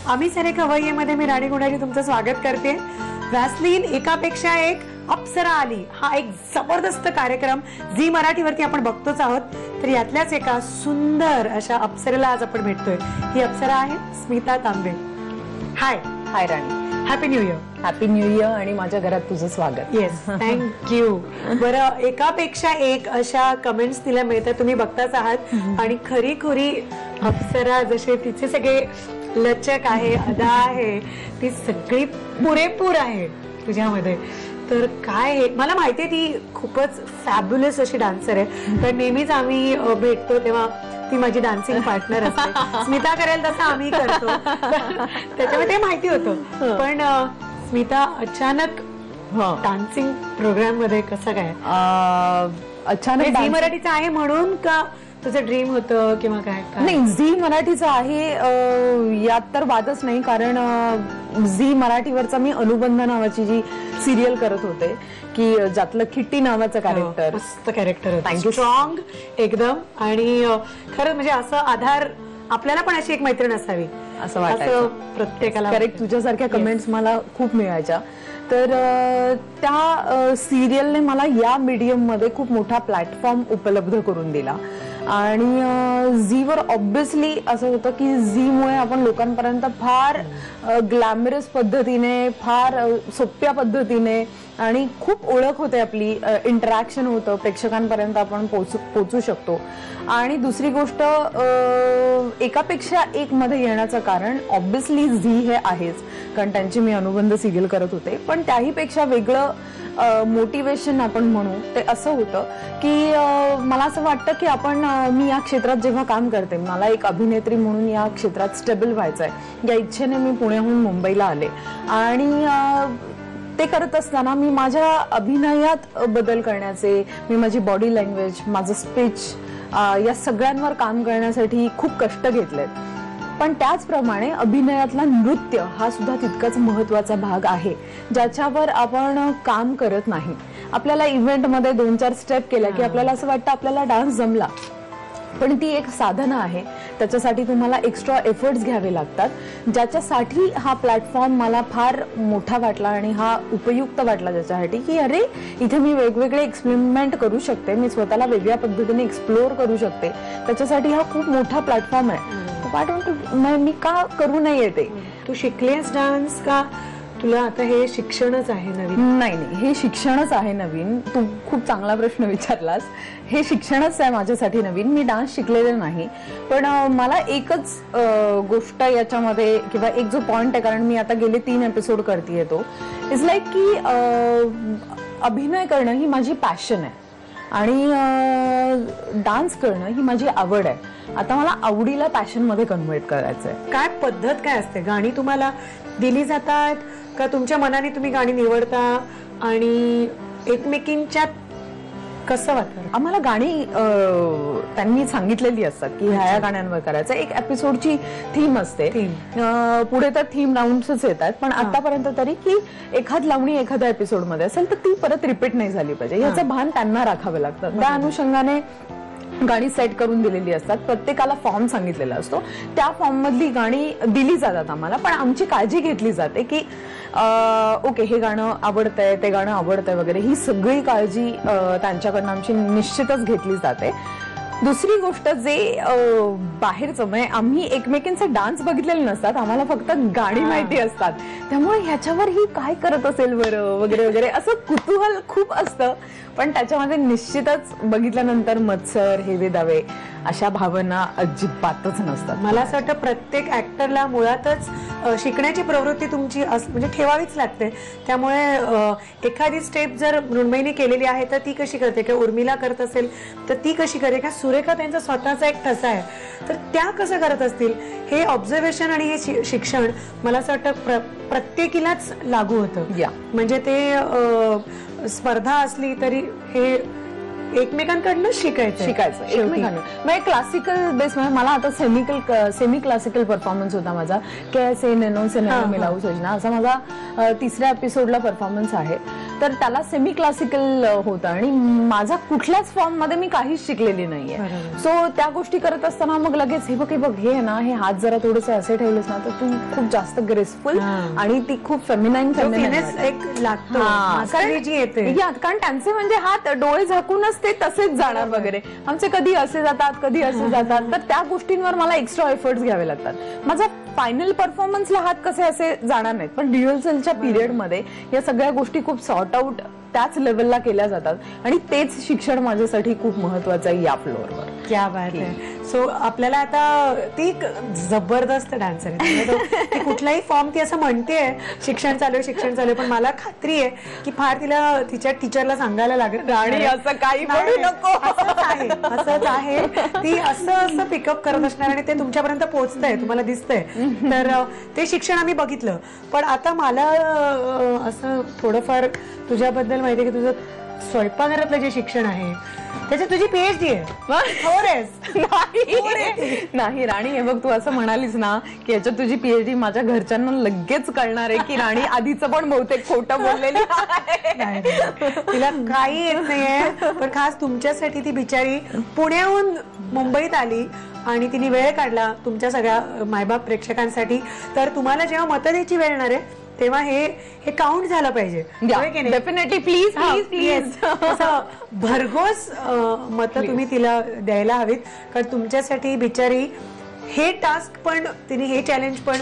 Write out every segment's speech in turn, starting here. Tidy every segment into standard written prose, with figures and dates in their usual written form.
आम्ही सारे खवय्येमध्ये मी राणी गुणाजी तुमचं स्वागत करते. व्हॅसलीन एकापेक्षा एक अप्सरा आली हा एक जबरदस्त कार्यक्रम झी मराठीवरती आपण बघतोच आहोत. तर यातल्याच एका सुंदर अशा अप्सरेला आज आपण भेटतोय. ही अप्सरा आहे Smita Tambe. Hi hi Rani, happy new year. Happy new year आणि माझ्या घरात तुझं स्वागत. Yes, thank you. बरं, एकापेक्षा एक अशा कमेंट्स तिला मिळतात, तुम्ही बघताच आहात. आणि खरी खुरी अप्सरा जसे तिचे सगळे लचक आहे, अदा आहे, ती सगळी पुरेपूर आहे तुझ्यामध्ये. तर काय मला माहितीये ती खूपच फॅब्युलस अशी डान्सर आहे. तर नेहमीच आम्ही भेटतो तेव्हा ती माझी डान्सिंग पार्टनर असते. स्मिता करेल तसं आम्ही करतो त्याच्यामुळे ते माहिती होतं. पण स्मिता अचानक डान्सिंग प्रोग्राम मध्ये कसं काय? अचानक झी मराठीचं आहे म्हणून का तुझं ड्रीम होतं किंवा काय? नाही, झी मराठीचं आहे यात तर वादच नाही. कारण झी मराठीवरचा मी अनुबंध नावाची जी सिरियल करत होते की ज्यातलं किट्टी नावाचं कॅरेक्टर, मस्त कॅरेक्टर होतं. थँक्यू. स्ट्रॉंग एकदम. आणि खरंच म्हणजे असं आधार आपल्याला पण अशी एक मैत्रीण असावी असं वाटायचं प्रत्येकाला. करेक्ट. तुझ्यासारख्या कमेंट्स मला खूप मिळायच्या. तर त्या सिरियलने मला या मीडियम मध्ये खूप मोठा प्लॅटफॉर्म उपलब्ध करून दिला. आणि झीवर ऑब्विसली असं होतं की झीमुळे आपण लोकांपर्यंत फार ग्लॅमरस पद्धतीने, फार सोप्या पद्धतीने आणि खूप ओळख होते आपली, इंटरॅक्शन होतं, प्रेक्षकांपर्यंत आपण पोचू शकतो. आणि दुसरी गोष्ट, एकापेक्षा एक मध्ये येण्याचं कारण ऑब्विसली झी हे आहेच, कारण त्यांची मी अनुबंध सिरियल करत होते. पण त्याहीपेक्षा वेगळं मोटिवेशन आपण म्हणू ते असं होतं की मला असं वाटतं की मी या क्षेत्रात जेव्हा काम करते, मला एक अभिनेत्री म्हणून या क्षेत्रात स्टेबल व्हायचंय, या इच्छेने मी पुण्याहून मुंबईला आले. आणि ते करत असताना मी माझ्या अभिनयात बदल करण्याचे, मी माझी बॉडी लँग्वेज, माझं स्पीच या सगळ्यांवर काम करण्यासाठी खूप कष्ट घेतलेत. पण त्याचप्रमाणे अभिनयातला नृत्य हा सुद्धा तितकाच महत्वाचा भाग आहे, ज्याच्यावर आपण काम करत नाही. आपल्याला इव्हेंटमध्ये 2-4 स्टेप केल्या की आपल्याला असं वाटतं आपल्याला डान्स जमला, पण ती एक साधना आहे. त्याच्यासाठी तुम्हाला एक्स्ट्रा एफर्ट्स घ्यावे लागतात, ज्याच्यासाठी हा प्लॅटफॉर्म मला फार मोठा वाटला आणि हा उपयुक्त वाटला, ज्याच्यासाठी की अरे इथे मी वेगवेगळे एक्सपेरिमेंट करू शकते, मी स्वतःला वेगळ्या पद्धतीने एक्सप्लोर करू शकते. त्याच्यासाठी हा खूप मोठा प्लॅटफॉर्म आहे. मी का करू नये ते? तू शिकलेस डान्स का तुला आता हे शिक्षणच आहे नवीन? नाही, हे शिक्षणच आहे नवीन. तू खूप चांगला प्रश्न विचारलास. हे शिक्षणच आहे माझ्यासाठी नवीन. मी डान्स शिकलेले नाही. पण मला एकच गोष्ट याच्यामध्ये किंवा एक जो पॉइंट आहे, कारण मी आता गेले 3 एपिसोड करतेय, तो इज लाईक की अभिनय करणं ही माझी पॅशन आहे आणि डान्स करणं ही माझी आवड आहे. आता मला आवडीला पॅशन मध्ये कन्व्हर्ट करायचंय. काय पद्धत काय असते? गाणी तुम्हाला दिली जातात का तुमच्या मनाने तुम्ही गाणी निवडता आणि एकमेकींच्या कसं वाटतं? आम्हाला गाणी त्यांनी सांगितलेली असतात की ह्या गाण्यांवर करायचं. एक एपिसोडची थीम असते, पुढे तर थीम राऊंड्सच येतात. पण आतापर्यंत तरी की एखाद लावणी एखाद्या एपिसोड मध्ये असेल तर ती परत रिपीट नाही झाली पाहिजे, याचं भान त्यांना राखावं लागतं. त्या अनुषंगाने गाणी सेट करून दिलेली असतात. प्रत्येकाला फॉर्म सांगितलेला असतो, त्या फॉर्म मधली गाणी दिली जातात आम्हाला. पण आमची काळजी घेतली जाते की ओके हे गाणं आवडतंय, ते गाणं आवडतंय वगैरे, ही सगळी काळजी त्यांच्याकडनं आमची निश्चितच घेतली जाते. दुसरी गोष्ट, जे बाहेरचं म्हणजे आम्ही एकमेकींचे डान्स बघितलेले नसतात, आम्हाला फक्त गाणी माहिती असतात. त्यामुळे ह्याच्यावर ही काय करत असेल बरं वगैरे वगैरे असं कुतूहल खूप असतं. पण त्याच्यामध्ये निश्चितच बघितल्यानंतर मत्सर, हेवे दावे अशा भावना अजिबातच नसतात. मला असं वाटतं प्रत्येक ऍक्टरला मुळातच शिकण्याची प्रवृत्ती तुमची म्हणजे ठेवावीच लागते. त्यामुळे एखादी स्टेप जर मृण्मयीने केलेली आहे तर ती कशी करते, किंवा उर्मिला करत असेल तर ती कशी करते, का सुरेखा त्यांचा स्वतःचा एक ठसा आहे, तर त्या कसं करत असतील, हे ऑब्झर्वेशन आणि हे शिक्षण मला असं वाटतं प्रत्येकीलाच लागू होतं. या म्हणजे ते स्पर्धा असली तरी हे एकमेकांकडनं शिकायचं एकमेकांना. म्हणजे क्लासिकल बेस म्हणजे मला आता सेमी क्लासिकल परफॉर्मन्स होता माझा, कैसे नैनो से नैनो मिलाऊ सजना, असा माझा तिसऱ्या एपिसोडला परफॉर्मन्स आहे. तर त्याला सेमी क्लासिकल होता आणि माझा कुठल्याच फॉर्म मध्ये मी काहीच शिकलेली नाहीये. सो त्या गोष्टी करत असताना मग लगेच हे बघ हे ना, हे हात जरा थोडेसे असे ठेवलेस ना तर तू खूप जास्त ग्रेसफुल आणि ती खूप फेमिनाईन एक लागतो जी येते. कारण त्यांचे म्हणजे हात डोळे झाकूनच ते तसेच जाणार वगैरे. आमचे कधी असे जातात कधी असे जातात, तर त्या गोष्टींवर मला एक्स्ट्रा एफर्ट्स घ्यावे लागतात. माझा फायनल परफॉर्मन्सला हात कसे असे जाणार नाहीत, पण रिहर्सलच्या पिरियड मध्ये या सगळ्या गोष्टी खूप सॉर्ट आउट त्याच लेवलला केल्या जातात आणि तेच शिक्षण माझ्यासाठी खूप महत्वाचं आहे या फ्लोअरवर. क्या बात आहे. सो आपल्याला आता ती एक जबरदस्त डान्सर आहे. कुठलाही फॉर्म ती असं म्हणतेय शिक्षण चालू आहे, पण मला खात्री आहे की फार तिला तिच्या टीचरला सांगायला लागेल आणि असं काही म्हणू नको, असंच आहे. ती असं पिकअप करत असणार आणि ते तुमच्यापर्यंत पोहोचतंय, तुम्हाला दिसतंय. तर ते शिक्षण आम्ही बघितलं. पण आता मला असं थोडंफार तुझ्याबद्दल माहिती आहे की तुझं स्वयंपाकघरातलं जे शिक्षण आहे त्याच्यात तुझी PhD आहे. नाही राणी, हे बघ तू असं म्हणालीस ना की याच्यात तुझी PhD, माझ्या घरच्यांना लगेच कळणार आहे की राणी आधीचं पण बहुतेक खोटं बोललेली आहे. तिला काही येत नाहीये, पण खास तुमच्यासाठी ती बिचारी पुण्याहून मुंबईत आली आणि तिने वेळ काढला तुमच्या सगळ्या मायबाप प्रेक्षकांसाठी. तर तुम्हाला जेव्हा मतं द्यायची वेळ येणार आहे तेव्हा हे काउंट झालं पाहिजे. डेफिनेटली. प्लीज असं भरघोस मतं तुम्ही तिला द्यायला हवीत, कारण तुमच्यासाठी बिचारी हे टास्क पण तिने, हे चॅलेंज पण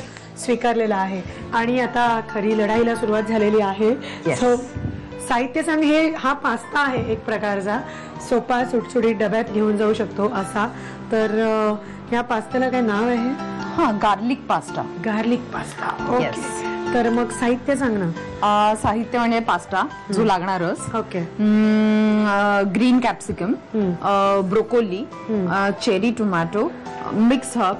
स्वीकारलेलं आहे. आणि आता खरी लढाईला सुरुवात झालेली आहे. साहित्य सांग. हा पास्ता आहे एक प्रकारचा, सोपा सुटसुटीत डब्यात घेऊन जाऊ शकतो असा. तर या पास्त्याला काय नाव आहे? Garlic pasta. ओके. तर मग साहित्य सांग ना. साहित्य म्हणजे पास्ता जो लागणारच. Okay. Green capsicum, broccoli, cherry tomato, mix herb,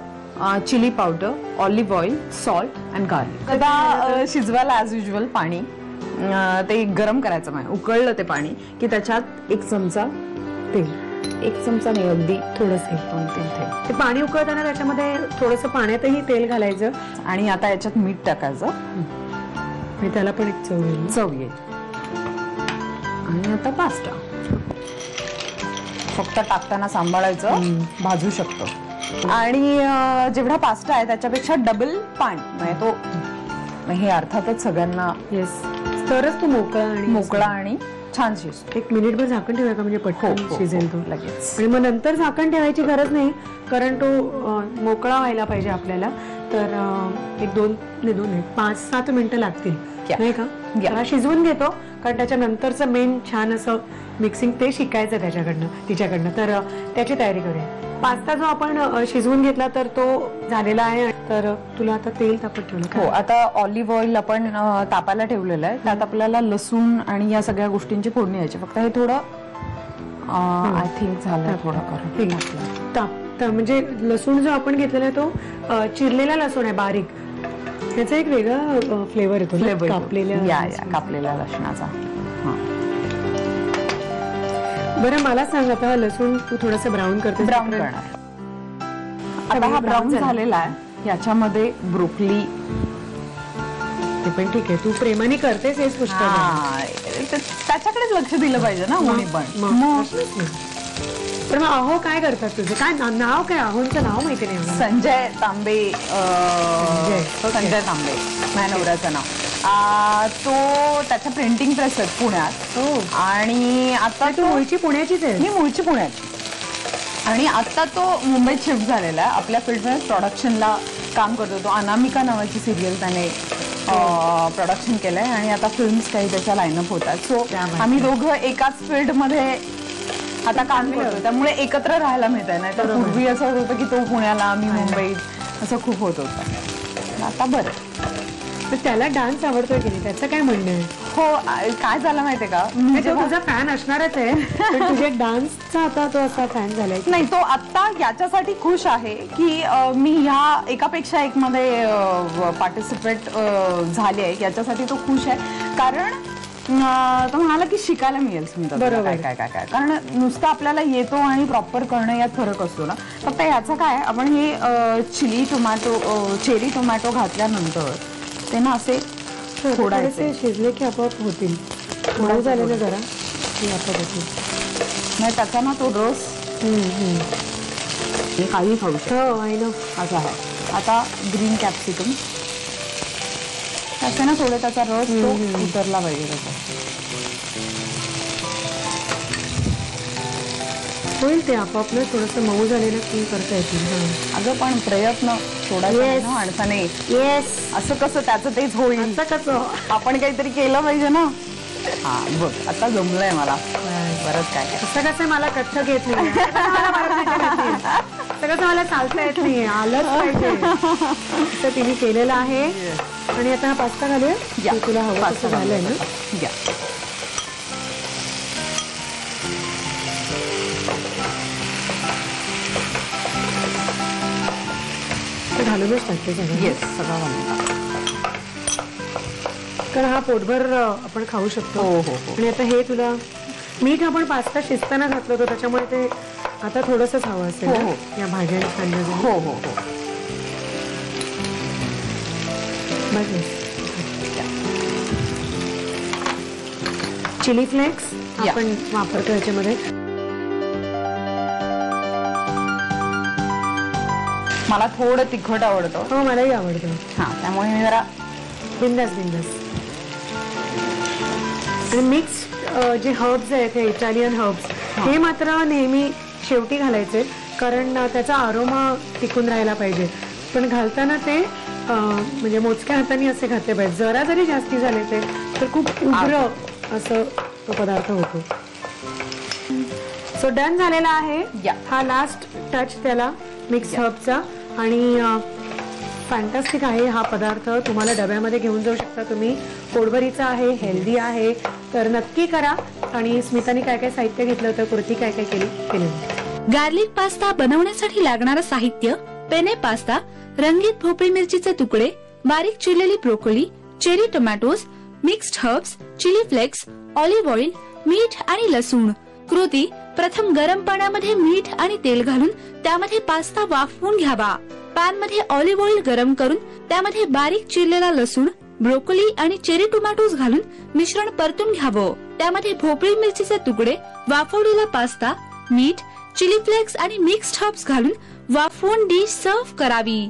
chilli powder, olive oil, salt and garlic. आता शिजवायला ॲज युजल पाणी ते गरम करायचं नाही, उकळलं ते पाणी की त्याच्यात 1 चमचा तेल, 1 चमचा नाही अगदी थोडंसं 1-2-3 थेंब. ते पाणी उकळताना त्याच्यामध्ये थोडंसं पाण्यातही तेल घालायचं आणि आता याच्यात मीठ टाकायचं आणि त्याला पण एक चव येईल. आणि आता पास्ता फक्त टाकताना सांभाळायचं, भाजू शकतो. आणि जेवढा पास्ता आहे त्याच्यापेक्षा डबल पाणी, म्हणजे तो हे अर्थातच सगळ्यांना तरच तो मोकळा आणि छान शिजतो. 1 मिनिटभर झाकण ठेवायचं म्हणजे पटकन शिजेल तो लगेच. आणि मग नंतर झाकण ठेवायची गरज नाही, कारण तो मोकळा व्हायला पाहिजे आपल्याला. तर 5-7 मिनिटं लागतील नाही का. त्याला शिजवून घेतो, कारण त्याच्यानंतरचं मेन छान असं मिक्सिंग ते शिकायचं तिच्याकडनं. तर त्याची तयारी करूया. पास्ता जो आपण शिजवून घेतला तर तो झालेला आहे. तर तुला आता तेल तापत ठेवलं. हो, आता ऑलिव्ह ऑइल आपण तापायला ठेवलेलं आहे. त्यात आपल्याला लसूण आणि या सगळ्या गोष्टींची फोडणी द्यायची. फक्त हे थोडं आय थिंक झालं थोडं म्हणजे लसूण जो आपण घेतलेला आहे तो चिरलेला लसूण आहे बारीक. त्याचा एक वेगळा फ्लेवर येतो कापलेल्या लसणाचा. बरं मला सांग, आता लसूण तू थोडंसं ब्राऊन करते. ब्राऊन करणार. आता हा ब्राऊन झालेला आहे. याच्यामध्ये ब्रोकली, ते पण ठीक आहे, तू प्रेमाने करतेस हेच गोष्ट. त्याच्याकडेच लक्ष दिलं पाहिजे ना कोणी पण. पण मग अहो काय करतात तुझं? काय नाव काय? अहोंचं नाव माहिती नाही. संजय तांबे. संजय तांबे माझ्या नवऱ्याचं नाव. तो त्याच्या प्रिंटिंग प्रेस आहेत पुण्यात. आणि आता तू मूळची पुण्याचीच आहे? मी मूळची पुण्याची. आणि आता तो मुंबईत शिफ्ट झालेला आहे. आपल्या फील्डमध्ये प्रोडक्शनला काम करतो. तो अनामिका नावाची सिरियल त्याने प्रोडक्शन केलंय आणि आता फिल्म्स काही त्याच्या लाईनअप होतात. सो आम्ही दोघं एकाच फील्डमध्ये आता काम करतो, त्यामुळे एकत्र राहायला मिळत आहे. नाही तर पूर्वी असं होतं की तो पुण्याला, मी मुंबईत, असं खूप होत होतं. आता बरं. तर त्याला डान्स आवडतोय की नाही, त्याचं काय म्हणणं आहे? हो, काय झालं माहितीये का, तो तुझा फॅन असणारच आहे, पण तुझ्या डान्सचा आता तो असा फॅन झालाय. नाही, तो आता याच्यासाठी खुश आहे की मी ह्या एकापेक्षा एक मध्ये पार्टिसिपेट झाले आहे, याच्यासाठी तो खुश आहे. कारण तो म्हणाला की शिकायला मिळेल स्मिता तुला बरोबर. काय काय काय काय, कारण नुसतं आपल्याला येतो आणि प्रॉपर करणं यात फरक असतो ना. फक्त याचं काय, आपण हे चिली टोमॅटो चेरी टोमॅटो घातल्यानंतर ते ना असे फोडायचे, थोडेसे शिजले की आपोआप होतील. मऊ झाले ना जरा की आपोआप होतील. म्हणजे त्याचा ना तो रस हे काही खाऊ शकतो. हो आय नो. असं आहे. आता ग्रीन कॅप्सिकम त्याचा ना थोडं त्याचा रस तो उतरला पाहिजे त्याचा. होईल ते आपोआप ना, थोडंसं मऊ झालेलं की करता येतील. अगं पण प्रयत्न सोडायचा नाही Yes. ना माणसाने. येस. असं कसं त्याचं तेच होईल, असं कसं. आपण काहीतरी केलं पाहिजे ना. हा बघ आता जमलंय मला बरंच काय काय. असं कसं मला कथ्थक येत नाही, असं कसं मला चालता येत नाही, आलंच पाहिजे. तर तिने केलेलं आहे. आणि आता हा पास्ता घालूया. या. ते तुला हवं पास्ता तसं झालंय ना. या. ते घालूनच टाकते सगळं. येस सगळं घालून. कारण हा पोटभर आपण खाऊ शकतो. हो हो हो. आणि आता हे तुला मीठ आपण पास्ता शिजताना घातलं होतं, त्याच्यामुळे ते आता थोडंसंच हवं असेल हो, ना, हो. या भाज्या खाल्ल्या जाईल. हो हो हो. चिली फ्लेक्स या. आपण वापरतो याच्यामध्ये. मला थोडं तिखट आवडतं. हो मलाही आवडतं. हा त्यामुळे मी जरा बिंदास बिंदास. आणि मिक्स जे हर्ब्स आहेत हे इटालियन हर्ब्स, हे मात्र नेहमी शेवटी घालायचे, कारण त्याचा आरोमा टिकून राहायला पाहिजे. पण घालताना ते म्हणजे मोजक्या हाताने असे घातले पाहिजे. जरा जरी जास्ती झाले ते तर खूप उग्र असं तो पदार्थ होतो. सो डन झालेला आहे. या. हा लास्ट टच त्याला मिक्स हर्बचा. आणि फॅन्टास्टिक आहे हा पदार्थ. तुम्हाला डब्यामध्ये घेऊन जाऊ शकता तुम्ही. पोटभरीचा आहे, हेल्दी आहे, तर नक्की करा. आणि स्मिताने काय काय साहित्य घेतलं होतं, कृती काय काय केलं. गार्लिक पास्ता बनवण्यासाठी लागणारं साहित्य: पेने पास्ता, रंगीत भोपळी मिरचीचे तुकडे, बारीक चिरलेली broccoli, cherry tomatoes, mixed herbs, chilli flakes, olive oil, मीठ आणि लसूण. कृती: प्रथम गरम पाण्यामध्ये मीठ आणि तेल घालून त्यामध्ये पास्ता वाफवून घ्यावा. पॅन मध्ये ऑलिव्ह ऑइल गरम करून त्यामध्ये बारीक चिरलेला लसूण, ब्रोकोली आणि चेरी टोमॅटोज घालून मिश्रण परतून घ्यावं. त्यामध्ये भोपळी मिरचीचे तुकडे, वाफवलेला पास्ता, मीठ, चिली फ्लेक्स आणि मिक्स्ड हर्ब्स घालून वाफवून डिश सर्व्ह करावी.